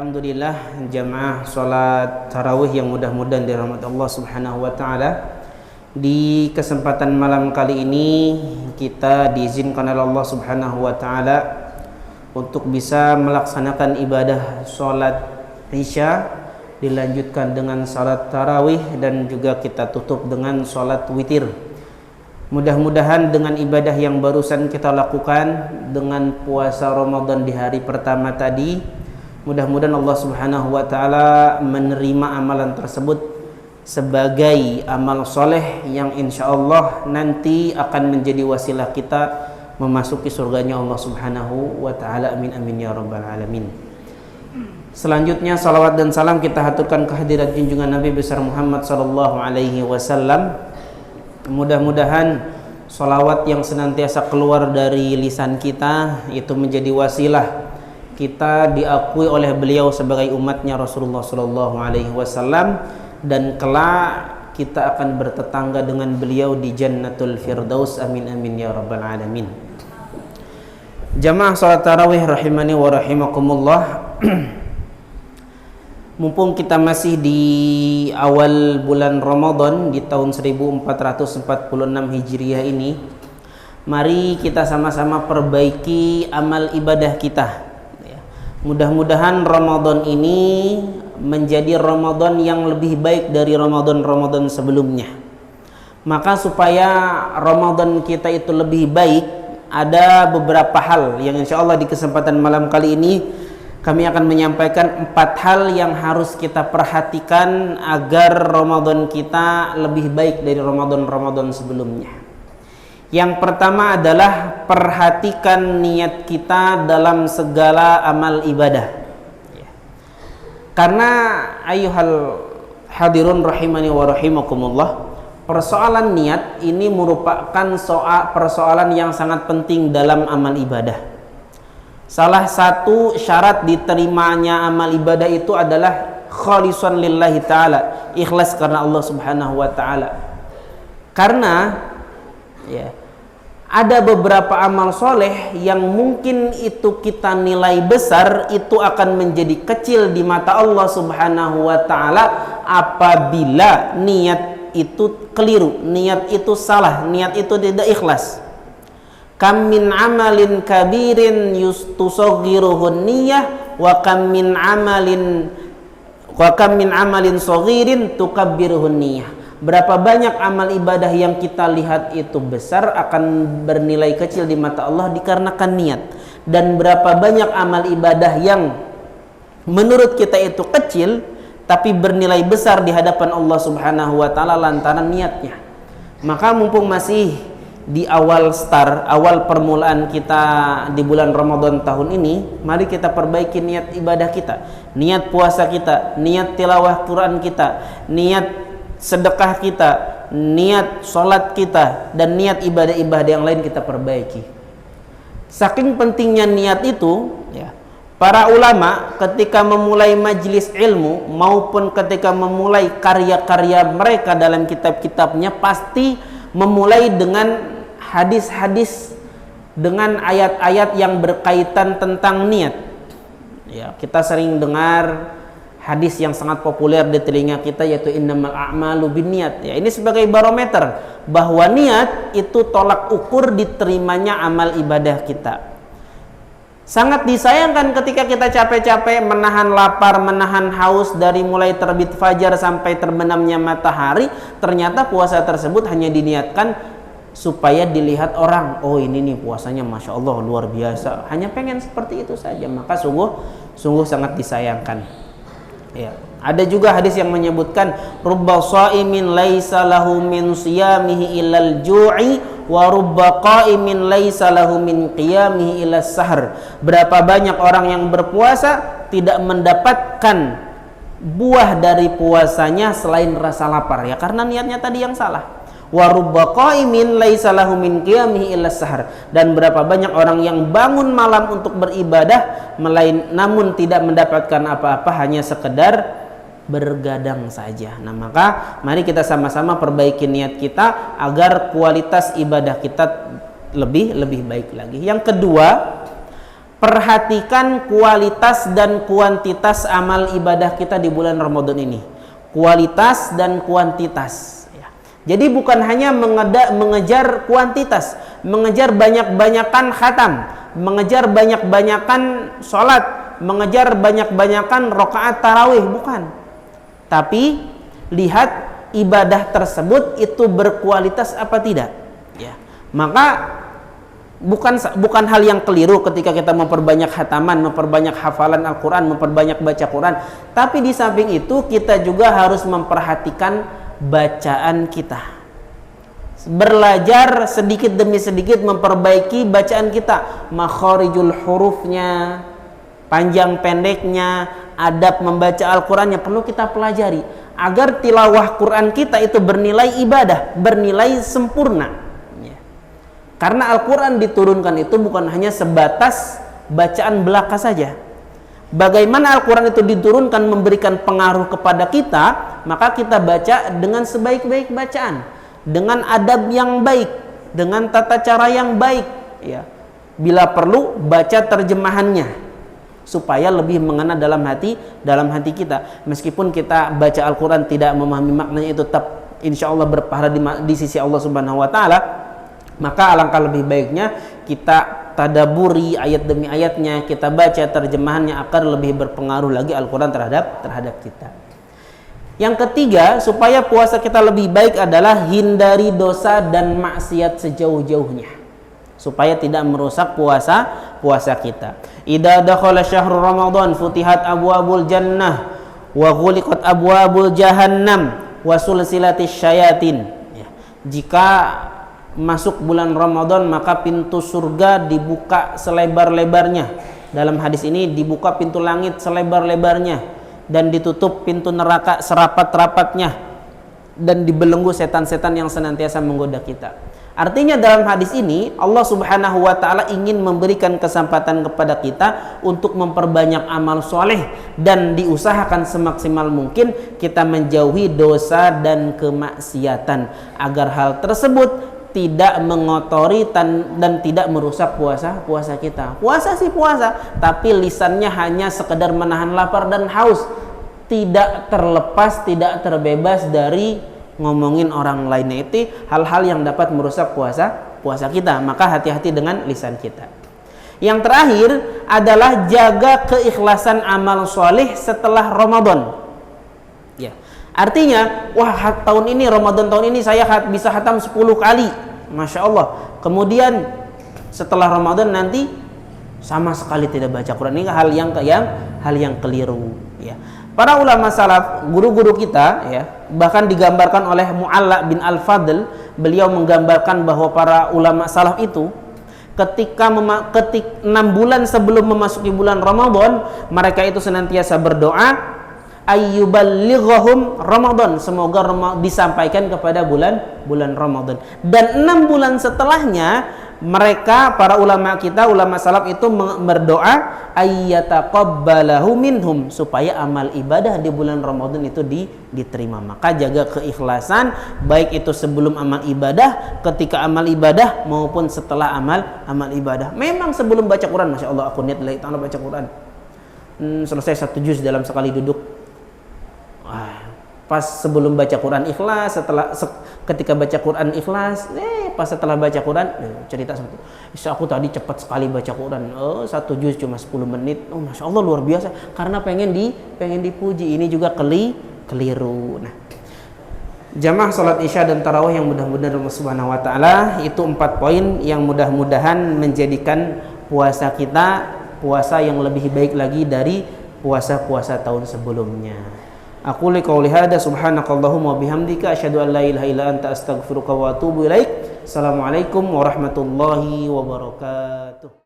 Alhamdulillah jamaah salat tarawih yang mudah-mudahan dirahmati Allah Subhanahu wa taala. Di kesempatan malam kali ini kita diizinkan oleh Allah Subhanahu wa taala untuk bisa melaksanakan ibadah salat Isya, dilanjutkan dengan salat tarawih dan juga kita tutup dengan salat witir. Mudah-mudahan dengan ibadah yang barusan kita lakukan dengan puasa Ramadan di hari pertama tadi, mudah-mudahan Allah Subhanahu wa taala menerima amalan tersebut sebagai amal soleh yang insya Allah nanti akan menjadi wasilah kita memasuki surganya Allah Subhanahu wa taala. Amin amin ya rabbal alamin. Selanjutnya salawat dan salam kita haturkan kehadirat junjungan Nabi besar Muhammad sallallahu alaihi wasallam. Mudah-mudahan salawat yang senantiasa keluar dari lisan kita itu menjadi wasilah kita diakui oleh beliau sebagai umatnya Rasulullah sallallahu alaihi wasallam, dan kelak kita akan bertetangga dengan beliau di Jannatul Firdaus. Amin amin ya rabbal alamin. Jamaah salat tarawih rahimani wa rahimakumullah. Mumpung kita masih di awal bulan Ramadan di tahun 1446 Hijriah ini, mari kita sama-sama perbaiki amal ibadah kita. Mudah-mudahan Ramadan ini menjadi Ramadan yang lebih baik dari Ramadan-Ramadan sebelumnya. Maka supaya Ramadan kita itu lebih baik, ada beberapa hal yang insya Allah di kesempatan malam kali ini kami akan menyampaikan 4 hal yang harus kita perhatikan agar Ramadan kita lebih baik dari Ramadan-Ramadan sebelumnya. Yang pertama adalah perhatikan niat kita dalam segala amal ibadah. Karena ayuhal hadirun rahimani wa rahimakumullah, persoalan niat ini merupakan persoalan yang sangat penting dalam amal ibadah. Salah satu syarat diterimanya amal ibadah itu adalah khalisan lillahi ta'ala, ikhlas karena Allah Subhanahu wa ta'ala. Karena ada beberapa amal soleh yang mungkin itu kita nilai besar, itu akan menjadi kecil di mata Allah Subhanahu wa ta'ala apabila niat itu keliru, niat itu salah, niat itu tidak ikhlas. Kam min amalin kabirin tusaghiruhun niyah wa kam min amalin saghirin tukabbiruhun niyah. Berapa banyak amal ibadah yang kita lihat itu besar akan bernilai kecil di mata Allah dikarenakan niat, dan berapa banyak amal ibadah yang menurut kita itu kecil tapi bernilai besar di hadapan Allah Subhanahu wa taala lantaran niatnya. Maka mumpung masih di awal permulaan kita di bulan Ramadan tahun ini, mari kita perbaiki niat ibadah kita, niat puasa kita, niat tilawah Quran kita, niat sedekah kita, niat sholat kita, dan niat ibadah-ibadah yang lain kita perbaiki. Saking pentingnya niat itu, para ulama ketika memulai majelis ilmu maupun ketika memulai karya-karya mereka dalam kitab-kitabnya pasti memulai dengan hadis-hadis, dengan ayat-ayat yang berkaitan tentang niat. Kita sering dengar hadis yang sangat populer di telinga kita, yaitu innamal a'malu binniyat. Ini sebagai barometer bahwa niat itu tolak ukur diterimanya amal ibadah kita. Sangat disayangkan ketika kita capek-capek menahan lapar, menahan haus dari mulai terbit fajar sampai terbenamnya matahari, ternyata puasa tersebut hanya diniatkan supaya dilihat orang, oh ini nih puasanya Masya Allah luar biasa, hanya pengen seperti itu saja. Maka sungguh sangat disayangkan. Ada juga hadis yang menyebutkan rubba shaimin laisa lahu min siyamihi illal ju'i wa rubba qaimin laisa lahu min qiyamihi illas sahar. Berapa banyak orang yang berpuasa tidak mendapatkan buah dari puasanya selain rasa lapar, karena niatnya tadi yang salah. Wa rubba qaimin laisa lahu min qiyamihi illas sahar. Dan berapa banyak orang yang bangun malam untuk beribadah namun tidak mendapatkan apa-apa, hanya sekedar bergadang saja. Maka mari kita sama-sama perbaiki niat kita agar kualitas ibadah kita lebih baik lagi. Yang kedua, perhatikan kualitas dan kuantitas amal ibadah kita di bulan Ramadan ini. Kualitas dan kuantitas. Jadi bukan hanya mengejar kuantitas, mengejar banyak-banyakan khatam, mengejar banyak-banyakan sholat, mengejar banyak-banyakan rakaat tarawih, bukan. Tapi lihat ibadah tersebut itu berkualitas apa tidak. Ya. Maka bukan hal yang keliru ketika kita memperbanyak khataman, memperbanyak hafalan Al-Quran, memperbanyak baca Quran. Tapi di samping itu kita juga harus memperhatikan bacaan kita. Belajar sedikit demi sedikit memperbaiki bacaan kita, makharijul hurufnya, panjang pendeknya, adab membaca Al-Qurannya perlu kita pelajari agar tilawah Quran kita itu bernilai ibadah, bernilai sempurna. Karena Al-Quran diturunkan itu bukan hanya sebatas bacaan belaka saja. Bagaimana Al-Quran itu diturunkan memberikan pengaruh kepada kita, maka kita baca dengan sebaik-baik bacaan, dengan adab yang baik, dengan tata cara yang baik, ya. Bila perlu baca terjemahannya supaya lebih mengena dalam hati kita. Meskipun kita baca Al-Quran tidak memahami maknanya, itu tetap insya Allah berpahala di sisi Allah Subhanahu Wa Taala. Maka alangkah lebih baiknya kita tadaburi ayat demi ayatnya, kita baca terjemahannya agar lebih berpengaruh lagi Al-Quran terhadap kita. Yang ketiga, supaya puasa kita lebih baik adalah hindari dosa dan maksiat sejauh-jauhnya, supaya tidak merusak puasa kita. Idza dakhala syahrul Ramadan futihat abwabul jannah wa ghuliqat abwabul jahannam wa sulsilatis syayatin. Jika masuk bulan Ramadan maka pintu surga dibuka selebar-lebarnya. Dalam hadis ini dibuka pintu langit selebar-lebarnya dan ditutup pintu neraka serapat-rapatnya dan dibelenggu setan-setan yang senantiasa menggoda kita. Artinya dalam hadis ini Allah Subhanahu wa taala ingin memberikan kesempatan kepada kita untuk memperbanyak amal soleh dan diusahakan semaksimal mungkin kita menjauhi dosa dan kemaksiatan agar hal tersebut tidak mengotori dan tidak merusak puasa kita. Puasa sih puasa, tapi lisannya hanya sekedar menahan lapar dan haus, tidak terlepas, tidak terbebas dari ngomongin orang lainnya. Itu hal-hal yang dapat merusak puasa kita. Maka hati-hati dengan lisan kita. Yang terakhir adalah jaga keikhlasan amal soleh setelah Ramadan. Ya. Artinya, wah tahun ini Ramadan tahun ini saya bisa khatam 10 kali. Masya Allah. Kemudian setelah Ramadan nanti sama sekali tidak baca Quran. Ini hal yang keliru, ya. Para ulama salaf, guru-guru kita, ya, bahkan digambarkan oleh Mu'alla bin Al-Fadl, beliau menggambarkan bahwa para ulama salaf itu ketika 6 bulan sebelum memasuki bulan Ramadan, mereka itu senantiasa berdoa ayyuballighahum Ramadan, semoga disampaikan kepada bulan Ramadan. Dan 6 bulan setelahnya mereka, para ulama kita, ulama salaf itu berdoa ayyataqabbalahu minhum, supaya amal ibadah di bulan Ramadan itu diterima. Maka jaga keikhlasan baik itu sebelum amal ibadah, ketika amal ibadah maupun setelah amal ibadah. Memang sebelum baca Quran, Masya Allah, aku niat lillahi ta'ala baca Quran, selesai 1 juz dalam sekali duduk. Pas sebelum baca Quran ikhlas, ketika baca Quran ikhlas, pas setelah baca Quran cerita seperti itu. Aku tadi cepat sekali baca Quran, 1 juz cuma 10 menit. Oh Masya Allah, luar biasa, karena pengen dipuji. Ini juga keliru. Nah, jamaah salat isya dan tarawih yang mudah-mudahan Allah Subhanahu wa taala, itu 4 poin yang mudah-mudahan menjadikan puasa kita puasa yang lebih baik lagi dari puasa-puasa tahun sebelumnya. Aku qouli hadza subhanakallahumma wa bihamdika asyhadu an la ilaha illa anta astaghfiruka wa atubu ilaik. Assalamualaikum warahmatullahi wabarakatuh.